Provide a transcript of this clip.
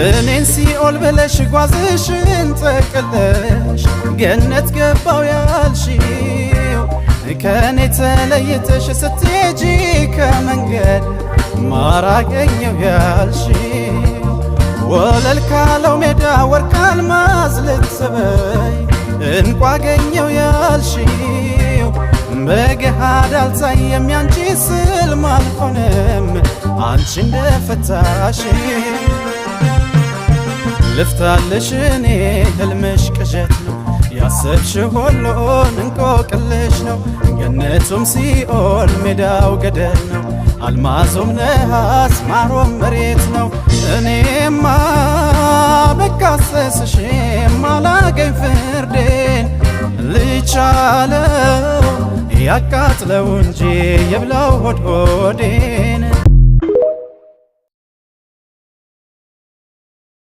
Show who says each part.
Speaker 1: እኔን ሲኦል ብለሽ ጓዝሽን ጠቅለሽ ገነት ገባው ያልሽው ከኔ ተለይተሽ ስትሄጂ ከመንገድ ማራገኘው ያልሽው ወለል ካለው ሜዳ ወርቅ አልማዝ ልትበይ እንቋ አገኘው ያልሽው በገሃድ አልታየም ያንቺ ስልም አልሆነም አንቺ እንደፈታሽ ልፍታልሽ እኔ ህልምሽ ቅዠት ነው ያሰብሽ ሁሉን እንቆቅልሽ ነው ገነቱም ሲኦል ሜዳው ገደል ነው አልማዙም ነሐስ ማሩም መሬት ነው እኔማ በካሰስሽም አላገኝ ፍርዴን ልቻለው ያቃጥለው እንጂ የብላው ሆድ ሆዴን